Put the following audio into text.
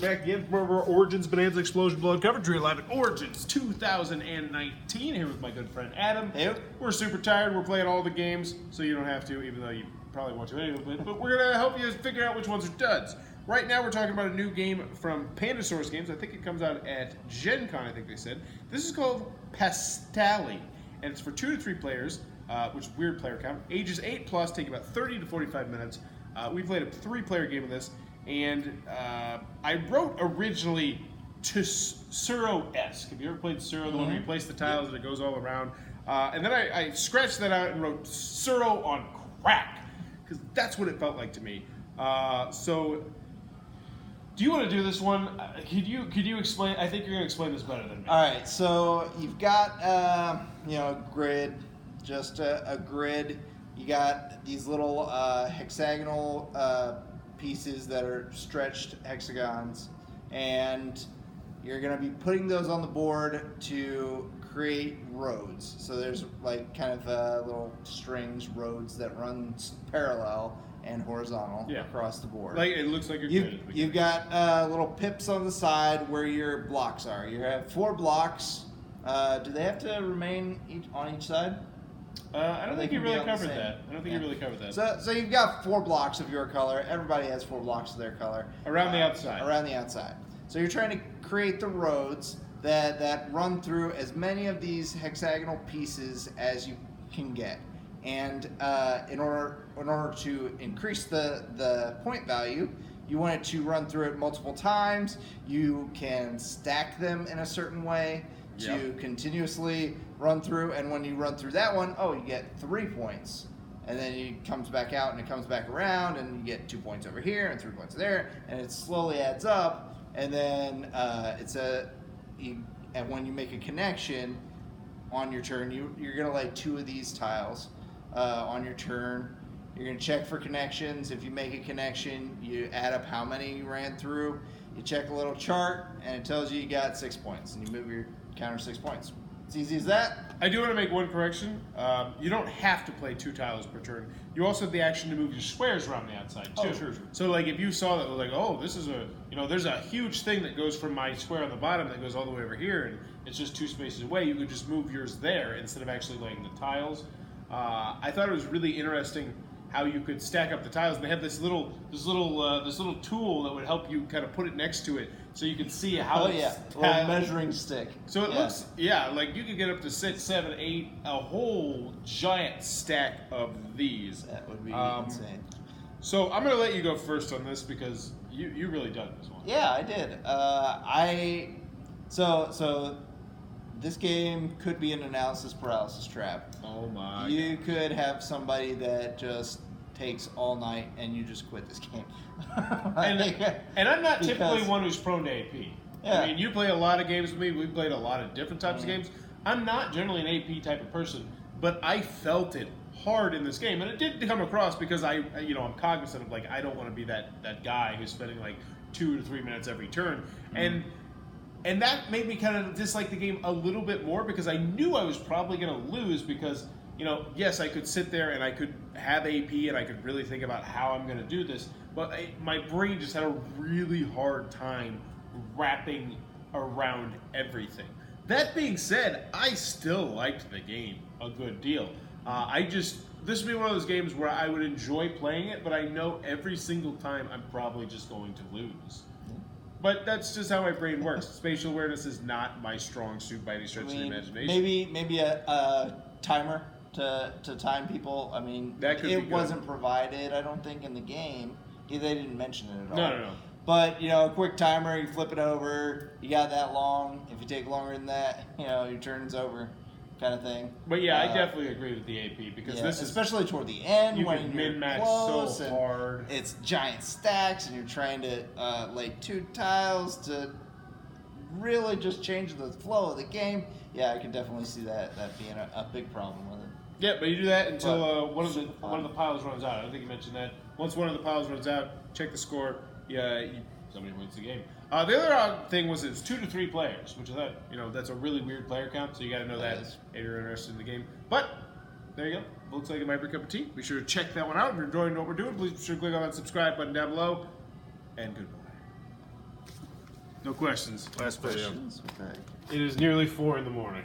back again for our Origins Bonanza Explosion Blood coverage. We're live at Origins 2019 here with my good friend Adam. Hey. We're super tired. We're playing all the games, so you don't have to, even though you probably want to anyway. But we're going to help you figure out which ones are duds. Right now we're talking about a new game from Pandasaurus Games. I think it comes out at Gen Con, I think they said. This is called Passtally, and it's for 2 to 3 players, which is weird player count. Ages 8 plus, take about 30 to 45 minutes. We played a 3-player game of this. And I wrote originally to Suro-esque. Have you ever played Suro, the one where you place the tiles and it goes all around? And then I scratched that out and wrote Suro on crack, because that's what it felt like to me. So, do you want to do this one? Could you explain? I think you're going to explain this better than me. All right, so you've got a grid, just a grid. You got these little hexagonal pieces that are stretched hexagons, and you're going to be putting those on the board to create roads. So there's like kind of little strings, roads that run parallel and horizontal across the board. Like it looks like you've got little pips on the side where your blocks are. You have 4 blocks. Do they have to remain on each side? I don't think you really covered that. I don't think you really covered that. So you've got 4 blocks of your color. Everybody has 4 blocks of their color. Around the outside. Around the outside. So you're trying to create the roads that run through as many of these hexagonal pieces as you can get. And in order to increase the point value, you want it to run through it multiple times. You can stack them in a certain way to continuously run through, and when you run through that one, you get 3 points, and then it comes back out and it comes back around, and you get 2 points over here and 3 points there, and it slowly adds up, and then and when you make a connection on your turn, you're gonna lay 2 of these tiles on your turn. You're gonna check for connections. If you make a connection, you add up how many you ran through. You check a little chart, and it tells you got 6 points, and you move your counter 6 points. It's easy as that. I do want to make one correction. You don't have to play 2 tiles per turn. You also have the action to move your squares around the outside too. Oh, sure. So like if you saw that, like, this is there's a huge thing that goes from my square on the bottom that goes all the way over here, and it's just 2 spaces away. You could just move yours there instead of actually laying the tiles. I thought it was really interesting how you could stack up the tiles, and they have this little tool that would help you kind of put it next to it, so you can see how. A little measuring stick. So it looks, like you could get up to 6, 7, 8, a whole giant stack of these. That would be insane. So I'm gonna let you go first on this because you really done this one. Yeah, I did. So this game could be an analysis paralysis trap. Oh my! You could have somebody that just takes all night and you just quit this game. and I'm not typically one who's prone to AP. Yeah. I mean, you play a lot of games with me. We've played a lot of different types of games. I'm not generally an AP type of person, but I felt it hard in this game, and it did come across because I'm cognizant of I don't want to be that guy who's spending 2 to 3 minutes every turn, and that made me kind of dislike the game a little bit more because I knew I was probably going to lose because, yes, I could sit there and I could have AP and I could really think about how I'm going to do this, but my brain just had a really hard time wrapping around everything. That being said, I still liked the game a good deal. This would be one of those games where I would enjoy playing it, but I know every single time I'm probably just going to lose. But that's just how my brain works. Spatial awareness is not my strong suit by any stretch of the imagination. Maybe a timer to time people. I mean, it wasn't provided, I don't think, in the game. They didn't mention it at all. No. But, a quick timer, you flip it over, you got that long. If you take longer than that, your turn's over, kind of thing. But yeah, I definitely agree with the AP because this is... Especially toward the end, you when can you're min-max close so hard. It's giant stacks, and you're trying to lay 2 tiles to really just change the flow of the game. Yeah, I can definitely see that being a big problem with it. Yeah, but you do that until one of the piles runs out. I don't think you mentioned that. Once one of the piles runs out, check the score. Somebody wins the game. The other odd thing was it's 2 to 3 players, which I thought, that's a really weird player count, so you got to know that if you're interested in the game. But there you go. Looks like it might be a cup of tea. Be sure to check that one out. If you're enjoying what we're doing, please be sure to click on that subscribe button down below. And goodbye. No questions. Last video. Questions? Okay. It is nearly 4 in the morning.